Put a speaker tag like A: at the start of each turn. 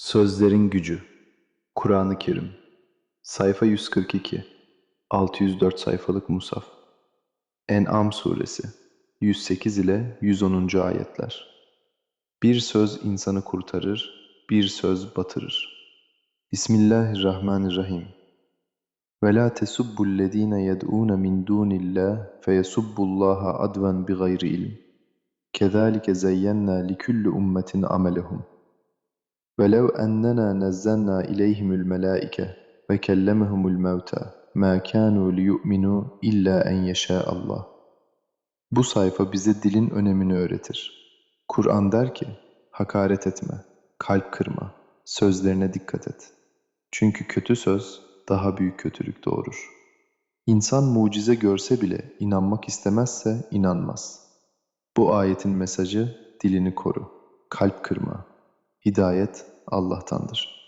A: Sözlerin Gücü Kur'an-ı Kerim Sayfa 142 604 sayfalık Musaf En'am Suresi 108 ile 110. ayetler. Bir söz insanı kurtarır, bir söz batırır. Bismillahirrahmanirrahim. Ve la tesubbullezine yed'ûne min dûnillah feyesubbullaha adven bigayri ilm. Kezalike zeyyennâ likulli ummetin amelehum. وَلَوْ أَنَّنَا نَزَّلْنَا إِلَيْهِمُ الْمَلَائِكَةَ وَكَلَّمَهُمُ الْمَوْتَى مَا كَانُوا لِيُؤْمِنُوا إِلَّا أَنْ يَشَاءَ اللّٰهُ. Bu sayfa bize dilin önemini öğretir. Kur'an der ki, hakaret etme, kalp kırma, sözlerine dikkat et. Çünkü kötü söz daha büyük kötülük doğurur. İnsan mucize görse bile inanmak istemezse inanmaz. Bu ayetin mesajı dilini koru, kalp kırma. Hidayet Allah'tandır.